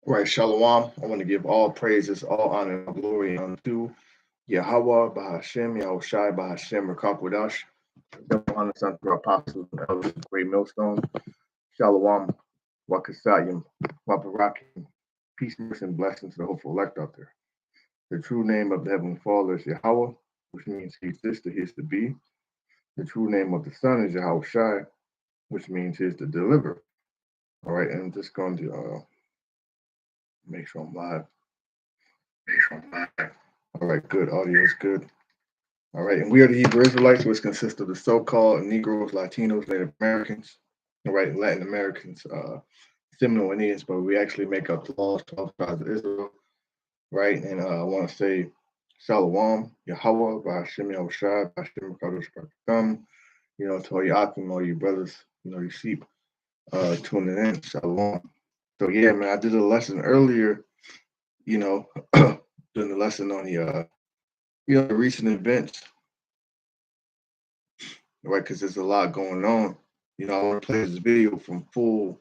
Right, Shalom. I want to give all praises, all honor, and glory unto Yahweh, Bahashem, Yahushai, Bahashem, Rakakwadash, double honor unto our apostles and elders of the great millstone. Shalom, Wakasayim, Waparakim, peace, mercy, and blessings to the hopeful elect out there. The true name of the Heavenly Father is Yahweh, which means He exists, He is to be. The true name of the Son is Yahushai, which means He is to deliver. All right, and I'm just going to make sure I'm live. All right, good. Audio is good. All right, and we are the Hebrew Israelites, which consist of the so-called Negroes, Latinos, Native Americans, all right, Latin Americans, Seminole Indians, but we actually make up the lost 12 tribes of Israel, right? And I want to say Shalom, Yahweh, Ba'ashem Yahushai, Ba'ashem Kadosh Baruch, to all your Akim, all your brothers, your sheep, tuning in, Shalom. So yeah, man, I did a lesson earlier, doing the lesson on the the recent events, right? Because there's a lot going on. I want to play this video from Full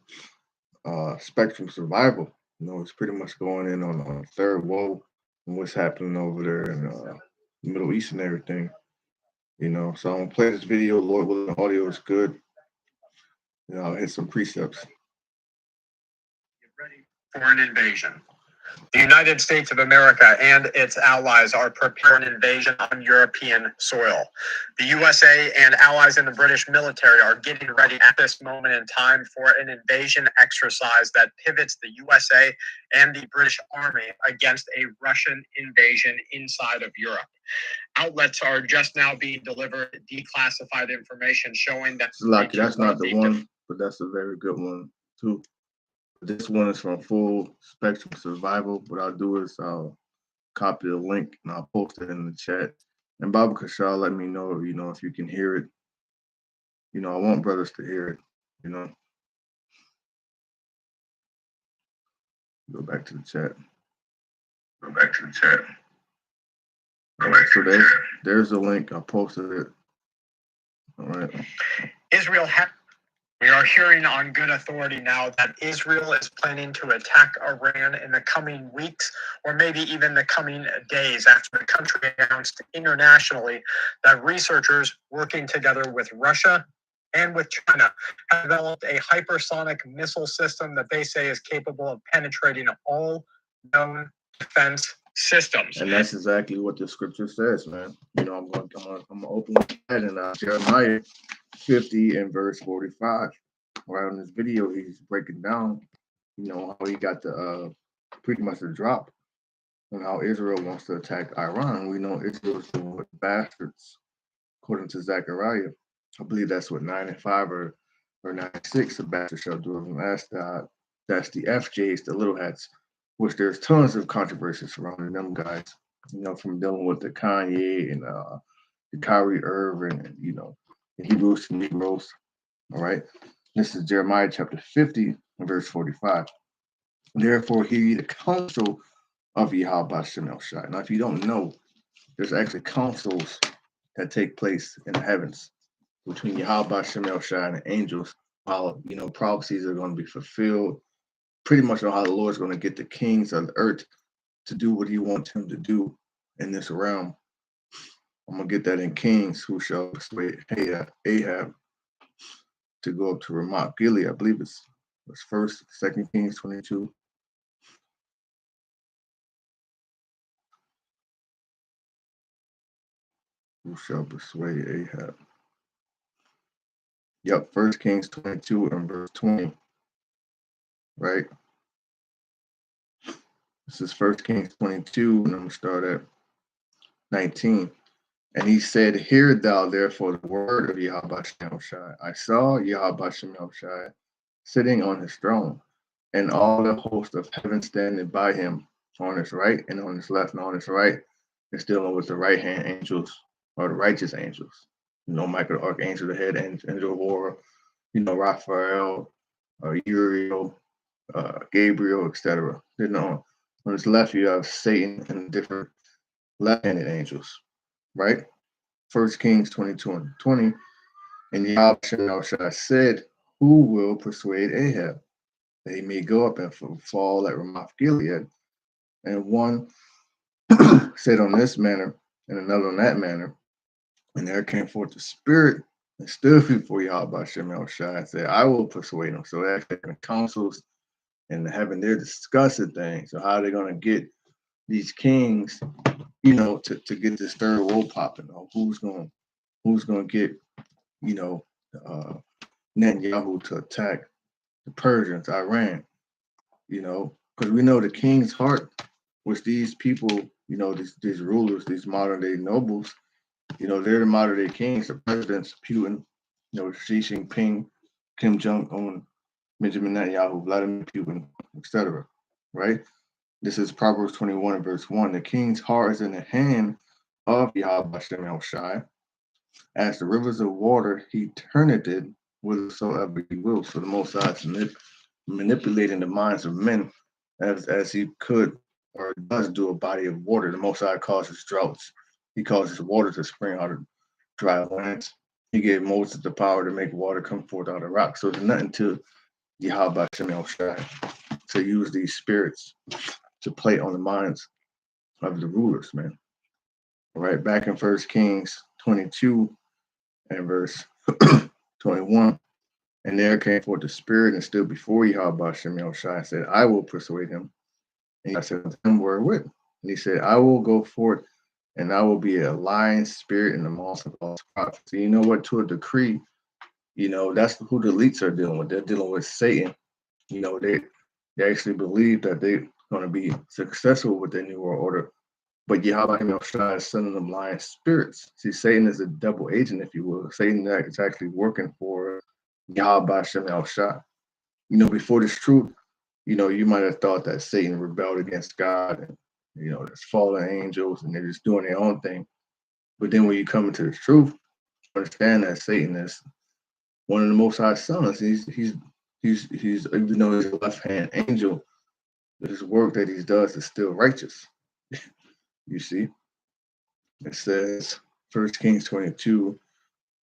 Spectrum Survival. It's pretty much going in on Third World and what's happening over there in the Middle East and everything. So I'm gonna play this video. Lord willing, the audio is good. I'll hit some precepts. Get ready for an invasion. The United States of America and its allies are preparing an invasion on European soil. The USA and allies in the British military are getting ready at this moment in time for an invasion exercise that pivots the USA and the British Army against a Russian invasion inside of Europe. Outlets are just now being delivered declassified information showing that... Lucky, that's not the one, but that's a very good one too. This one is from Full Spectrum Survival. What I'll do is I'll copy the link and I'll post it in the chat. And Baba Kashal, let me know, if you can hear it. I want brothers to hear it, Go back to the chat. All right, so there's the link. I posted it. All right. We are hearing on good authority now that Israel is planning to attack Iran in the coming weeks, or maybe even the coming days, after the country announced internationally that researchers working together with Russia and with China have developed a hypersonic missile system that they say is capable of penetrating all known defense systems. And that's exactly what the scripture says, man. I'm gonna open with that in Jeremiah 50 and verse 45. Right on this video, he's breaking down, how he got the pretty much the drop on how Israel wants to attack Iran. We know Israel's doing with bastards, according to Zechariah. I believe that's what 9:5 or 9:6 the bastards shall do. And that's the FJs, the little hats, which there's tons of controversy surrounding them guys. From dealing with the Kanye and the Kyrie Irving and the Hebrews to Negroes. All right. This is Jeremiah chapter 50 and verse 45. Therefore, hear ye the counsel of Yahweh Bashem El Shai. Now, if you don't know, there's actually councils that take place in the heavens between Yahweh Bashem El Shai and the angels. How prophecies are going to be fulfilled. Pretty much on how the Lord's going to get the kings of the earth to do what He wants him to do in this realm. I'm gonna get that in Kings, who shall persuade Ahab to go up to Ramoth Gilead. I believe it's 2 Kings 22. Who shall persuade Ahab? Yep, 1 Kings 22 and verse 20. Right? This is 1 Kings 22, and I'm gonna start at 19. And he said, hear thou therefore the word of Yahweh Shem Shai. I saw Yahweh Shem Shai sitting on his throne, and all the host of heaven standing by him on his right and on his left and on his right, is dealing with the right hand angels or the righteous angels. Michael the archangel, the head angel of war, Raphael, Uriel, Gabriel, etc. On his left, you have Satan and different left-handed angels. Right? 1 Kings 22 and 20. And Yahweh Shai said who will persuade Ahab that he may go up and fall at Ramoth Gilead. And one said on this manner, and another on that manner. And there came forth the spirit and stood before Yahweh Shem El Shai and said, I will persuade them. So they're actually having councils and having their discussing things. So how are they going to get these kings, to get this third war popping? Or who's going to get, Netanyahu to attack the Persians, Iran, because we know the king's heart was these people, these rulers, these modern day nobles. They're the modern day kings, the presidents, Putin, Xi Jinping, Kim Jong-un, Benjamin Netanyahu, Vladimir Putin, etc. Right? This is Proverbs 21 and verse 1. The king's heart is in the hand of Yahweh Shem El Shai. As the rivers of water, he turneth it whithersoever he will. So the Most High is manipulating the minds of men as he could or does do a body of water. The Most High causes droughts. He causes water to spring out of dry lands. He gave Moses the power to make water come forth out of rock. So there's nothing to Yahweh Shem El Shai to use these spirits to play on the minds of the rulers, man. All right, back in 1 Kings 22 and verse 21. And there came forth the spirit and stood before Yahweh Shem El Shai and said, I will persuade him. And I said, wherewith? And he said, I will go forth and I will be a lying spirit in the mouth of false prophets. So you know what? To a decree, that's who the elites are dealing with. They're dealing with Satan. They actually believe that they're going to be successful with their new world order. But Yahweh El Shai is sending them lying spirits. See, Satan is a double agent, if you will. Satan is actually working for Yahweh Shem El Shai. Before this truth, you might have thought that Satan rebelled against God and, there's fallen angels and they're just doing their own thing. But then when you come into the truth, understand that Satan is one of the Most High sons. He's even though he's a left-hand angel, his work that he does is still righteous. You see, it says 1 Kings 22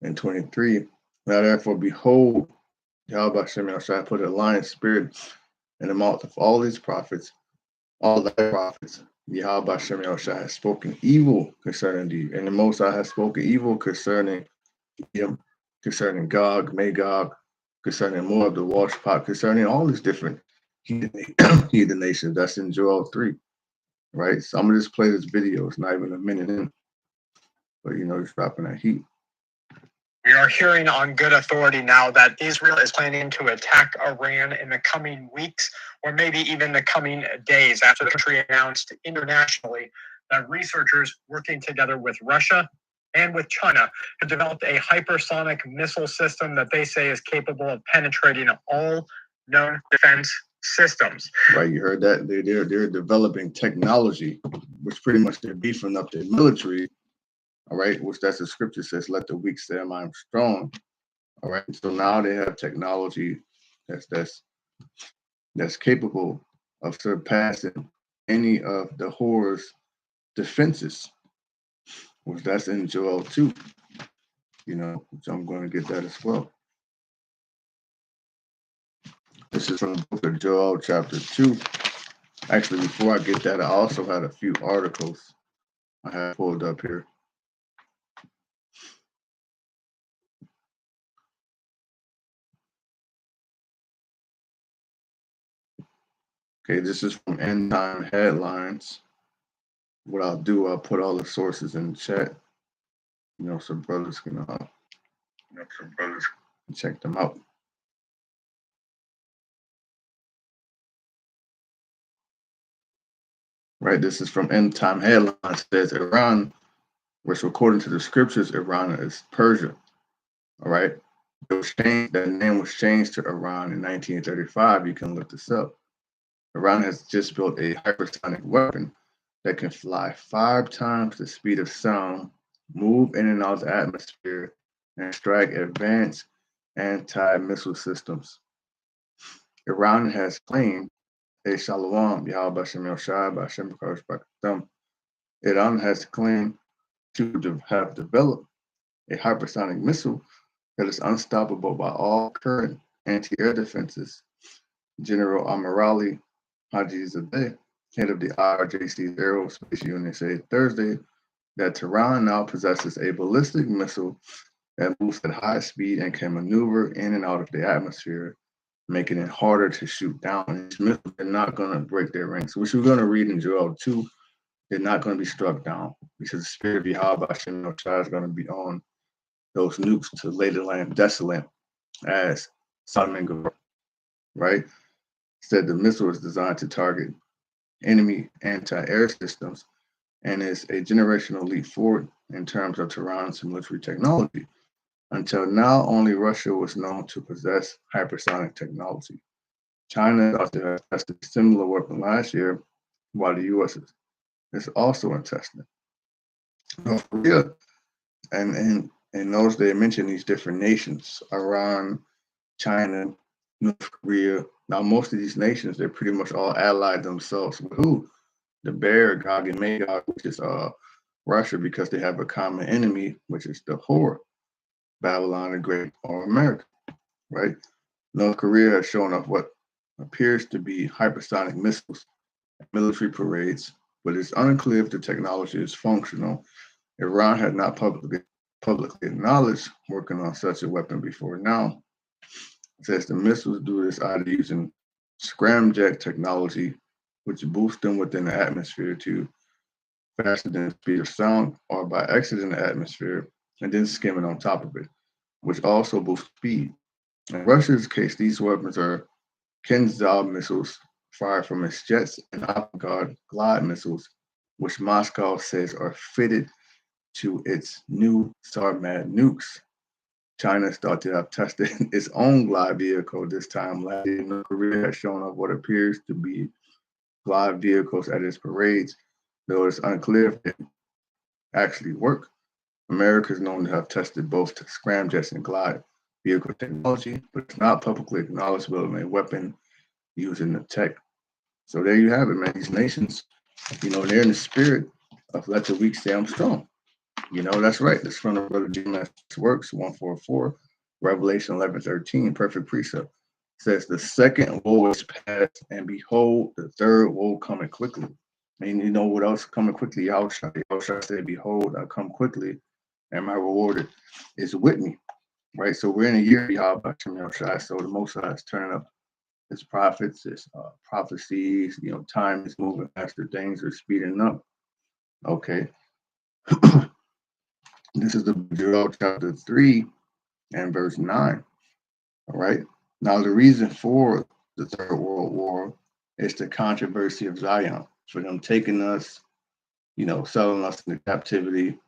and 23. Now therefore, behold, Yahweh Shem El Shai put a lying spirit in the mouth of all his prophets, all thy prophets. Yahweh Shem El Shai has spoken evil concerning thee, and the Most High has spoken evil concerning him, concerning Gog, Magog, concerning Moab, the washpot, concerning all these different heathen nations. That's in Joel 3, right? So I'm gonna just play this video. It's not even a minute in, but it's dropping that heat. We are hearing on good authority now that Israel is planning to attack Iran in the coming weeks, or maybe even the coming days, after the country announced internationally that researchers working together with Russia and with China have developed a hypersonic missile system that they say is capable of penetrating all known defense systems. Right, you heard that. They're developing technology, which pretty much they're beefing up their military. All right, which that's the scripture says, let the weak say I'm strong. All right, so now they have technology that's capable of surpassing any of the horror's defenses, which that's in Joel 2, which I'm going to get that as well. This is from the book of Joel, chapter 2. Actually, before I get that, I also had a few articles I have pulled up here. Okay, this is from End Time Headlines. What I'll do, I'll put all the sources in the chat, so brothers can check them out. Right, this is from End Time Headlines. It says Iran, which according to the scriptures, Iran is Persia. All right, that name was changed to Iran in 1935. You can look this up. Iran has just built a hypersonic weapon that can fly 5 times the speed of sound, move in and out of the atmosphere, and strike advanced anti-missile systems. Iran has claimed a Shalom, Yahweh Shem El Shai, B'Shem B'Kadosh B'Kadam. Iran has claimed to have developed a hypersonic missile that is unstoppable by all current anti-air defenses. General Amirali Haji Zadeh, head of the IRJC's aerospace unit, said Thursday that Tehran now possesses a ballistic missile that moves at high speed and can maneuver in and out of the atmosphere, making it harder to shoot down. And these missiles are not going to break their ranks, which we're going to read in Joel 2. They're not going to be struck down because the spirit of Yahweh Hashem Shai is going to be on those nukes to lay the land desolate as Sodom and Gomorrah, right? Said the missile is designed to target enemy anti-air systems and is a generational leap forward in terms of Tehran's military technology. Until now, only Russia was known to possess hypersonic technology. China thought to have tested a similar weapon last year, while the U.S. is also in testing. North Korea, and in those they mentioned these different nations: Iran, China, North Korea. Now, most of these nations, they're pretty much all allied themselves with who? The bear, Gog and Magog, which is Russia, because they have a common enemy, which is the whore, Babylon the Great, or America, right? North Korea has shown off what appears to be hypersonic missiles and military parades, but it's unclear if the technology is functional. Iran had not publicly acknowledged working on such a weapon before now. It says the missiles do this either using scramjet technology, which boosts them within the atmosphere to faster than the speed of sound, or by exiting the atmosphere and then skimming on top of it, which also boosts speed. In Russia's case, these weapons are Kinzhal missiles fired from its jets and Avangard glide missiles, which Moscow says are fitted to its new Sarmat nukes. China is thought to have tested its own glide vehicle this time last year. North Korea has shown off what appears to be glide vehicles at its parades, though it's unclear if they actually work. America is known to have tested both scramjets and glide vehicle technology, but it's not publicly acknowledged of a weapon using the tech. So there you have it, man. These nations, they're in the spirit of let the weak say I'm strong. That's right. That's from the brother James Works 144, Revelation 11:13, perfect precept. Says the second woe is past, and behold, the third woe coming quickly. And you know what else coming quickly? Yahushua said, behold, I come quickly, and my reward is with me. Right? So we're in a year of Yahushua. So the Most High is turning up his prophets, his prophecies. Time is moving faster, things are speeding up. Okay. This is the Joel chapter 3 and verse 9. All right. Now, the reason for the Third World War is the controversy of Zion, for them taking us, selling us into captivity,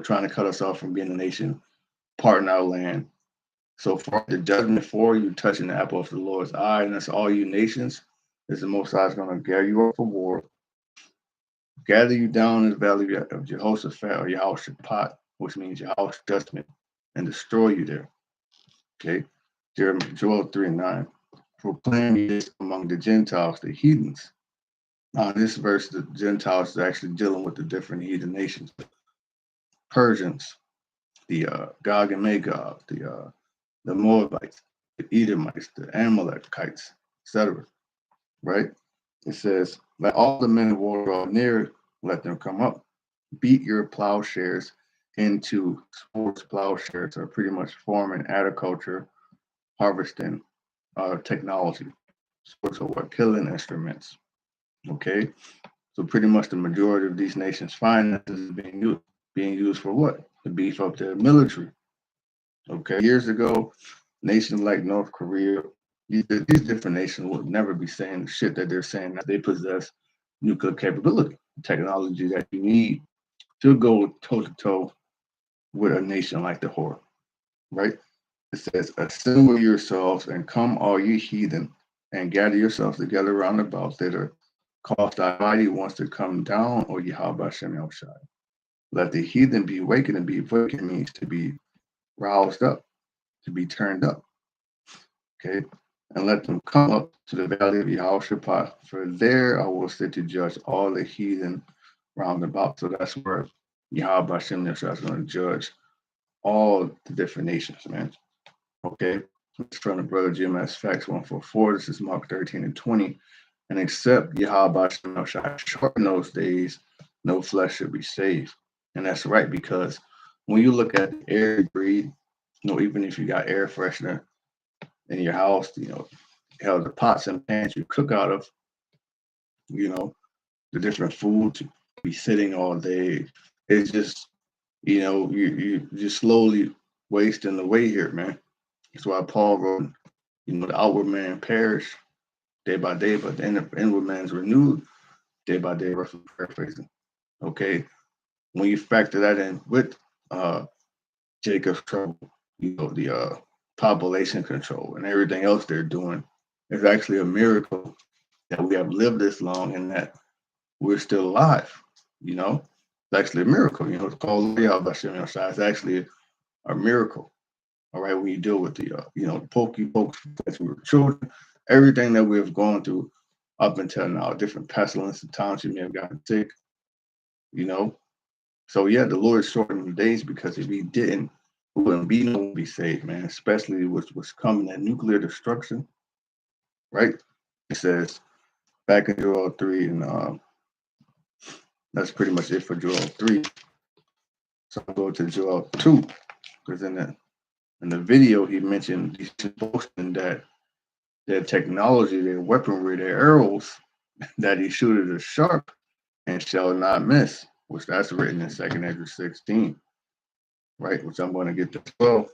trying to cut us off from being a nation, parting our land. So for the judgment for you touching the apple of the Lord's eye, and that's all you nations, is the Most High is going to gather you up for war, gather you down in the valley of Jehoshaphat or Yahushaphat, which means Yahweh's judgment, and destroy you there. Okay. Joel 3:9. Proclaim this among the Gentiles, the heathens. Now, in this verse, the Gentiles is actually dealing with the different heathen nations. The Persians, the Gog and Magog, the Moabites, the Edomites, the Amalekites, etc. Right? It says, let all the men of war draw near, let them come up. Beat your plowshares into sports. Plowshares are pretty much farming, agriculture, harvesting technology. Sports are what? Killing instruments. Okay? So pretty much the majority of these nations' finances is being used for what? To beef up their military. Okay? Years ago, nations like North Korea, these different nations would never be saying the shit that they're saying, that they possess nuclear capability, technology that you need to go toe-to-toe with a nation like the whore, right? It says, assemble yourselves and come all you heathen, and gather yourselves together round about thither, cause thy mighty ones to come down, or Yahweh Shem Shai. Let the heathen be awakened, and be awakened means to be roused up, to be turned up. Okay? And let them come up to the valley of Yahushua, for there I will sit to judge all the heathen round about. So that's where Yahweh Hashem Yeshua is going to judge all the different nations, man. Okay. It's from the brother Jim S. Facts 144. This is Mark 13 and 20. And except Yahweh shall shorten those days, no flesh should be saved. And that's right, because when you look at the air you breathe, even if you got air freshener in your house, hell, the pots and pans you cook out of, the different foods you be sitting all day. It's just, you just slowly wasting away here, man. That's why Paul wrote, the outward man perish day by day, but the inward man's renewed day by day, roughly paraphrasing. Okay. When you factor that in with Jacob's trouble, the population control and everything else they're doing, it's actually a miracle that we have lived this long and that we're still alive. It's actually a miracle. It's called it's actually a miracle. All right, when you deal with the pokey pokes as we were children, everything that we've gone through up until now, different pestilence and times you may have gotten sick, So yeah, the Lord shortened the days, because if he didn't, we wouldn't be no one be saved, man. Especially what's coming, that nuclear destruction, right? It says back in Joel 3, and that's pretty much it for Joel 3. So I'll go to Joel 2, because in the video he mentioned he's boasting that their technology, their weaponry, their arrows, that he shooteth as sharp and shall not miss, which that's written in 2 Ezra 16, right? Which I'm going to get to as well.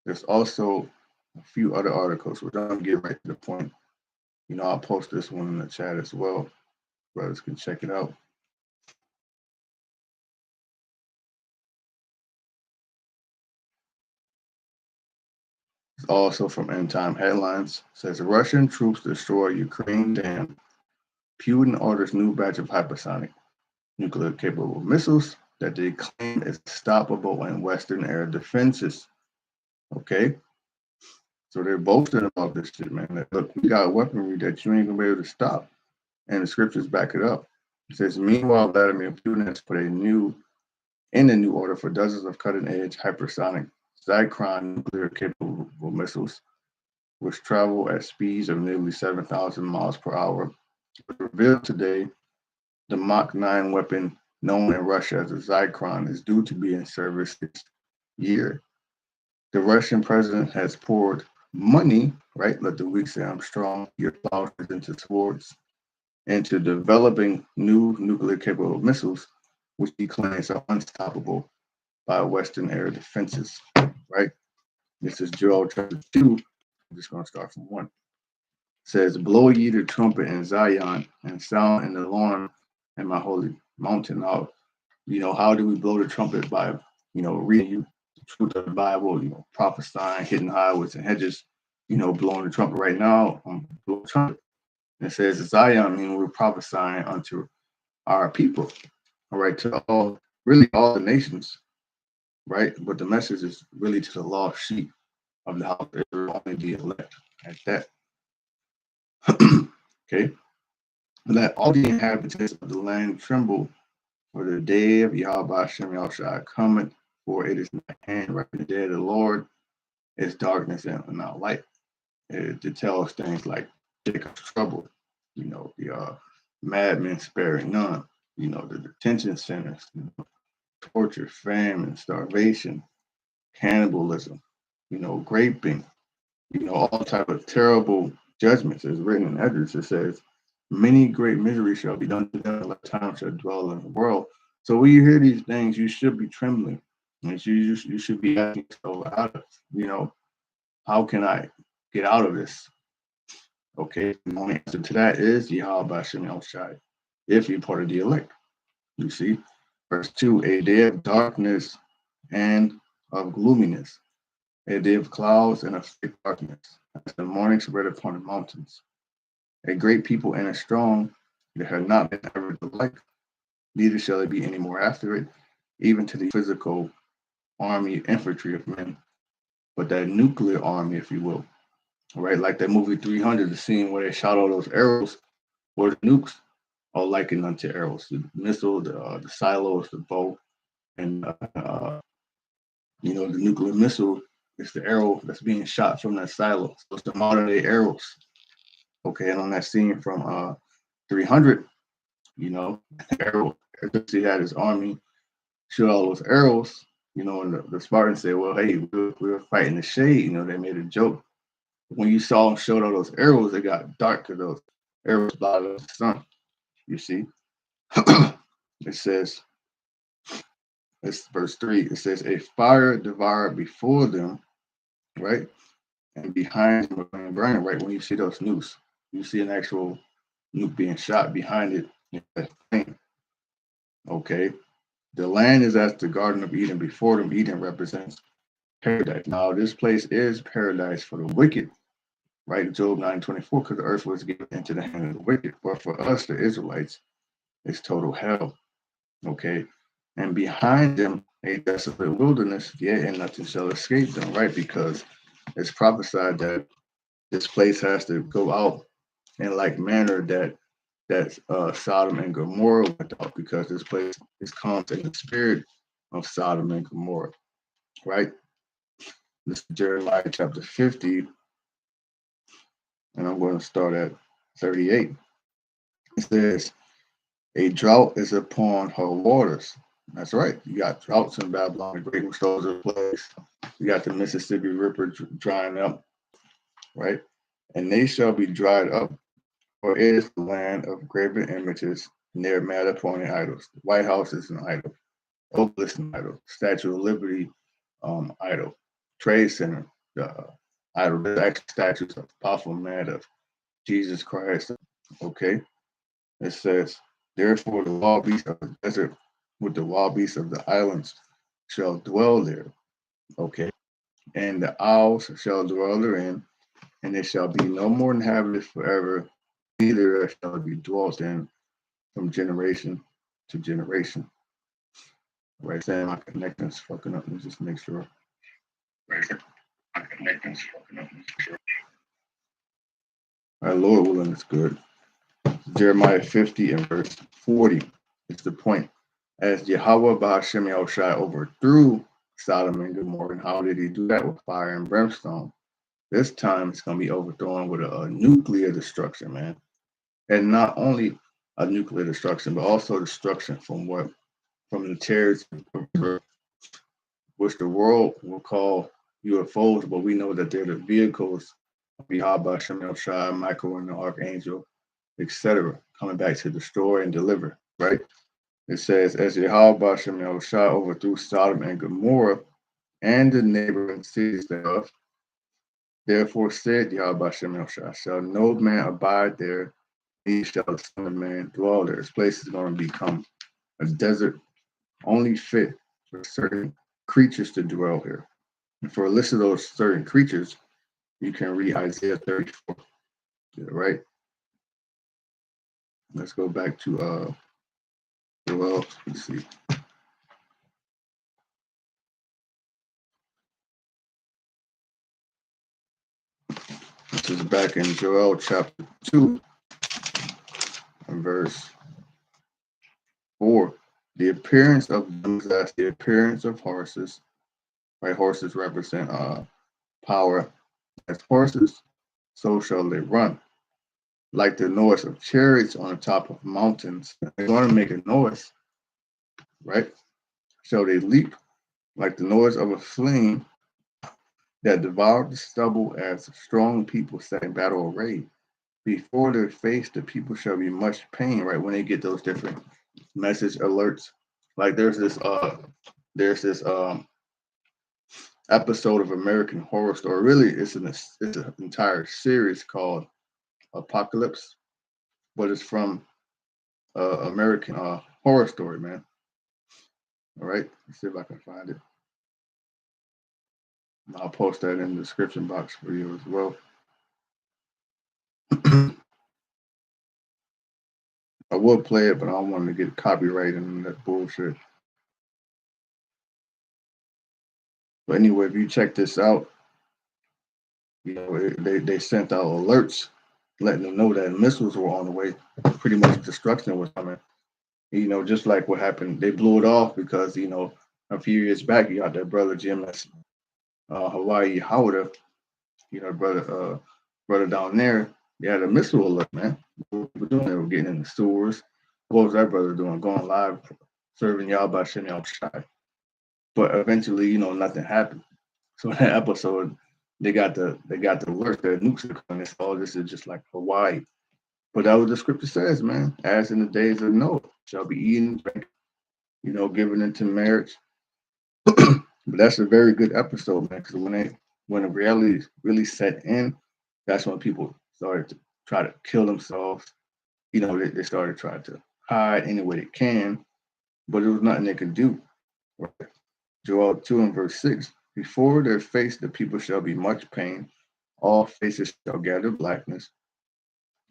There's also a few other articles, which I'm going to get right to the point. I'll post this one in the chat as well. Brothers can check it out. It's also from End Time Headlines. It says Russian troops destroy Ukraine dam. Putin orders new batch of hypersonic nuclear-capable missiles that they claim is stoppable in Western air defenses. Okay? So they're boasting about this shit, man. Look, we got weaponry that you ain't gonna be able to stop. And the scriptures back it up. It says, meanwhile, Vladimir Putin has put in a new order for dozens of cutting-edge hypersonic Zyklon nuclear-capable missiles, which travel at speeds of nearly 7,000 miles per hour. Revealed today, the Mach 9 weapon, known in Russia as a Zyklon, is due to be in service this year. The Russian president has poured money, right? Let the weak say I'm strong, your thousands into sports, into developing new nuclear-capable missiles, which he claims are unstoppable by Western air defenses, right? This is Joel chapter 2. I'm just going to start from 1. It says, blow ye the trumpet in Zion and sound an alarm in my holy mountain. Now, how do we blow the trumpet? By, reading you the truth of the Bible, prophesying, hitting highways and hedges, blowing the trumpet right now. Blow the trumpet. And it says, Zion, meaning we're prophesying unto our people, all right, to all the nations, right? But the message is really to the lost sheep of the house of Israel, only the elect at that. Okay. Let all the inhabitants of the land tremble, for the day of Yahweh Shem Yahushua cometh, for it is not hand, right? The day of the Lord is darkness and not light. It tells things like Jacob's trouble, the madmen sparing none, the detention centers, torture, famine, starvation, cannibalism, raping, all type of terrible judgments is written in Esdras. It says, many great miseries shall be done to them, like time shall dwell in the world. So when you hear these things, you should be trembling. And you should be asking yourself, how can I get out of this? Okay, the only answer to that is Yahweh Shem Yahushua, if you're part of the elect. You see, verse 2, a day of darkness and of gloominess, a day of clouds and of thick darkness, as the morning spread upon the mountains. A great people and a strong, there have not been ever the like, neither shall it be any more after it, even to the physical army, infantry of men, but that nuclear army, if you will. All right, like that movie 300, the scene where they shot all those arrows, or the nukes, all likened unto arrows. The missile, the silos, the bow, and the nuclear missile It's the arrow that's being shot from that silo. So it's the modern day arrows. Okay, and on that scene from 300, you know, arrow. He had his army shoot all those arrows, you know, and the Spartans said, well, hey, we were fighting the shade. You know, they made a joke. When you saw them shoot all those arrows, it got dark because those arrows blotted out the sun. You see? It says, it's verse 3. It says, a fire devoured before them, right? And behind them burning, right? When you see those nukes, you see an actual nuke being shot behind it. Okay. The land is as the Garden of Eden. Before them, Eden represents paradise. Now, this place is paradise for the wicked, right? Job 9:24, because the earth was given into the hand of the wicked. But for us, the Israelites, it's total hell. Okay. And behind them, a desolate wilderness, yet and nothing shall escape them, right? Because it's prophesied that this place has to go out in like manner that Sodom and Gomorrah went out, because this place is calm in the spirit of Sodom and Gomorrah, right? This is Jeremiah chapter 50, and I'm going to start at 38. It says, a drought is upon her waters. That's right. You got droughts in Babylon, the great restores of place. You got the Mississippi River drying up, right? And they shall be dried up, for it is the land of graven images, near mad upon idols. The White House is an idol. Obelisk an idol. Statue of Liberty, idol. Trade Center, idol. There's actually statues of the powerful man of Jesus Christ. Okay. It says, therefore the wild beasts of the desert with the wild beasts of the islands shall dwell there. Okay. And the owls shall dwell therein, and it shall be no more inhabited forever, neither shall it be dwelt in from generation to generation. Right, saying my connecting's fucking up. Let me just make sure. Right, my connecting's fucking up. All right, Lord willing, it's good. Jeremiah 50 and verse 40 is the point. As Yahweh Ba'ashem Yahushai overthrew Sodom and Gomorrah, and how did he do that? With fire and brimstone. This time it's going to be overthrown with a nuclear destruction, man. And not only a nuclear destruction, but also destruction from what? From the terrorists, which the world will call UFOs, but we know that they're the vehicles of Yahweh Shem El Shai, Michael and the Archangel, etc., coming back to destroy and deliver, right? It says, as Yahweh Shem El Shai overthrew Sodom and Gomorrah and the neighboring cities thereof, therefore said Yahweh Shem El Shai, shall no man abide there, neither shall the Son of Man dwell there. This place is going to become a desert only fit for certain creatures to dwell here. And for a list of those certain creatures, you can read Isaiah 34, right? Let's go back to Joel. Let's see. This is back in Joel chapter 2 and verse 4. The appearance of them is as the appearance of horses, right? Horses represent power. As horses, so shall they run. Like the noise of chariots on the top of mountains. They're going to make a noise, right? Shall they leap like the noise of a flame that devoured the stubble as strong people set in battle array. Before their face, the people shall be much pain, right? When they get those different message alerts. Like there's this episode of American Horror Story. Really, it's an entire series called Apocalypse, but it's from American Horror Story, man. All right, let's see if I can find it. I'll post that in the description box for you as well. I will play it, but I don't want to get copyrighted and that bullshit. But anyway, if you check this out, you know, they sent out alerts letting them know that missiles were on the way. Pretty much destruction was coming. You know, just like what happened, they blew it off because, you know, a few years back, you got that brother Jim that's Hawaii, Howard, brother down there, they had a missile alert, man. What were doing? They were getting in the stores. What was that brother doing? Going live, serving y'all by Shem Shai. But eventually, nothing happened. So in that episode, they got the alert that nukes are coming. Oh, this is just like Hawaii. But that was the scripture says, man. As in the days of Noah, shall be eaten, drinking, given into marriage. But that's a very good episode, man. Because when the reality really set in, that's when people started to try to kill themselves. They started trying to hide any way they can, but there was nothing they could do. Right? Joel 2 and verse 6. Before their face the people shall be much pain, all faces shall gather blackness.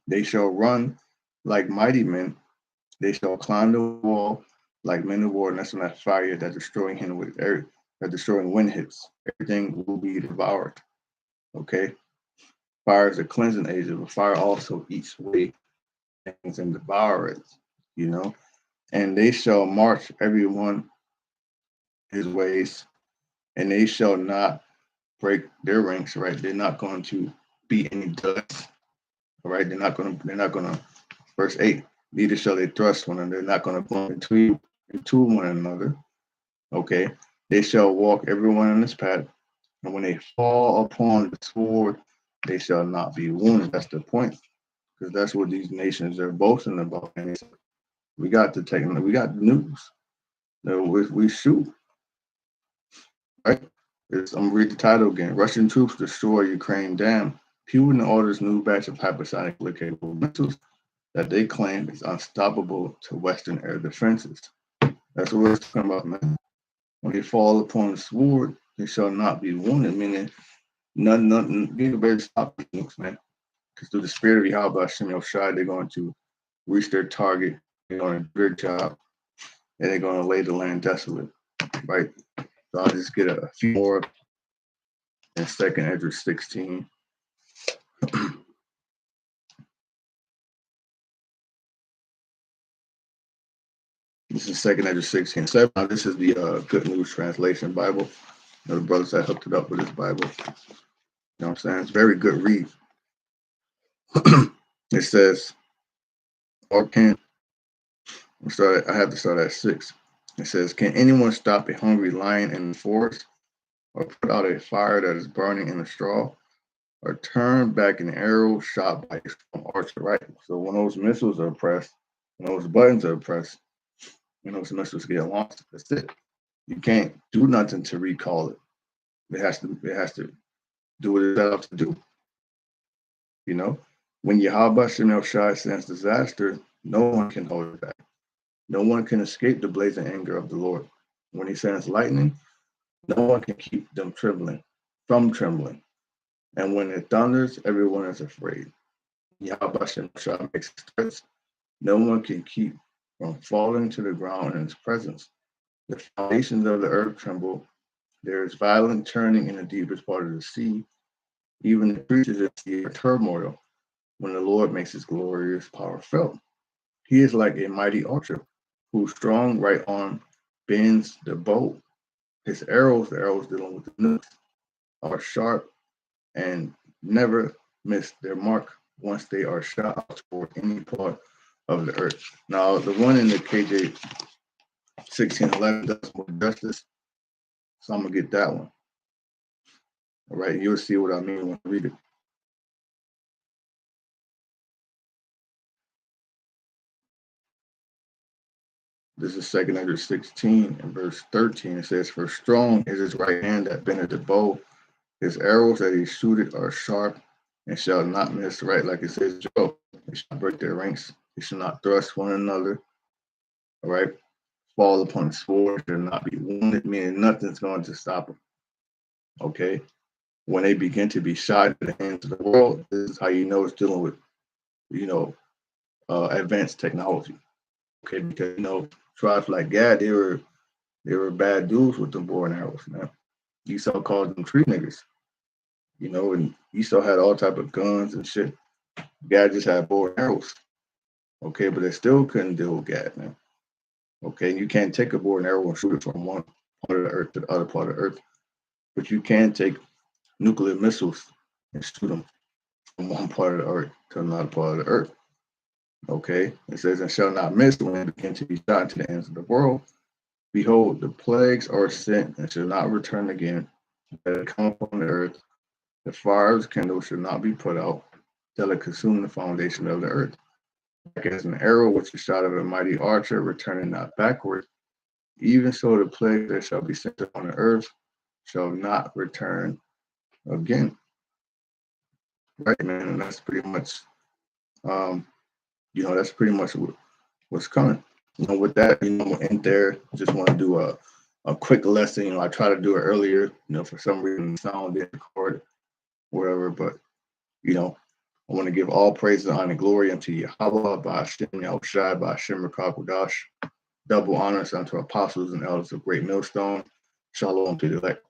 They shall run like mighty men. They shall climb the wall like men of war. And that's when that fire that destroying him with air, that destroying wind hits. Everything will be devoured. Okay? Fire is a cleansing agent, but fire also eats away things and devour it, And they shall march everyone his ways, and they shall not break their ranks, right? They're not going to be any dust, all right? They're not gonna, verse 8, neither shall they thrust one another, they're not gonna bump into one another. Okay. They shall walk everyone in his path, and when they fall upon the sword, they shall not be wounded. That's the point. Because that's what these nations are boasting about. And we got the news. We shoot, right? I'm gonna read the title again. Russian troops destroy Ukraine dam. Putin orders new batch of hypersonically capable missiles that they claim is unstoppable to Western air defenses. That's what we're talking about, man. When they fall upon the sword, they shall not be wounded, meaning nothing, you better stop these nukes, man. Because through the spirit of Yahweh Hashem Shai, they're going to reach their target, they're going to do their job, and they're going to lay the land desolate, right? So I'll just get a few more in 2nd Ezra 16. This is 2nd Ezra 16. Now, this is the Good News Translation Bible. The brothers that hooked it up with this Bible. You know what I'm saying? It's a very good read. It says, or can I have to start at 6. It says, can anyone stop a hungry lion in the forest, or put out a fire that is burning in the straw, or turn back an arrow shot by a archer, right? So when those missiles are pressed, when those buttons are pressed, when those missiles get launched, that's it. You can't do nothing to recall it. It has to do what it's set out to do. When Yahweh Shem Shai sends disaster, no one can hold it back. No one can escape the blazing anger of the Lord. When he sends lightning, no one can keep them from trembling. And when it thunders, everyone is afraid. Yahweh Shem Shai makes threats. No one can keep from falling to the ground in his presence. The foundations of the earth tremble. There is violent churning in the deepest part of the sea. Even the creatures of the sea are turmoil when the Lord makes his glorious power felt. He is like a mighty archer whose strong right arm bends the bow. His arrows, the arrows dealing with the nukes, are sharp and never miss their mark once they are shot out toward any part of the earth. Now, the one in the KJ 1611 does more justice, so I'm going to get that one. All right, you'll see what I mean when I read it. This is 2nd Ezra 16 and verse 13. It says, for strong is his right hand that bendeth the bow. His arrows that he shooteth are sharp and shall not miss, right? Like it says, Job, they shall break their ranks. They shall not thrust one another. All right. Fall upon the sword, shall not be wounded, meaning nothing's going to stop them. Okay. When they begin to be shot in the hands of the world, this is how you know it's dealing with, advanced technology. Okay, because tribes like Gad, they were bad dudes with them bow and arrows, man. Esau called them tree niggas. And Esau had all type of guns and shit. Gad just had bow and arrows. Okay, but they still couldn't deal with Gad, man. Okay, you can't take a bow and arrow and shoot it from one part of the earth to the other part of the earth. but you can take nuclear missiles and shoot them from one part of the earth to another part of the earth. Okay, it says, and shall not miss when they begin to be shot into the ends of the world. Behold, the plagues are sent and shall not return again. That come upon the earth. The fires kindled shall not be put out till it consume the foundation of the earth. Like as an arrow which is shot of a mighty archer, returning not backward, even so the plague that shall be sent upon the earth shall not return again. Right, man, and that's pretty much, that's pretty much what's coming. With that, we'll end there. Just want to do a quick lesson. I tried to do it earlier. For some reason, the sound didn't record, whatever. But I want to give all praise and honor and glory unto Yahweh, by Hashem Yahushai, by Hashem Rakakwadash. Double honors unto apostles and elders of Great Millstone. Shalom to the elect.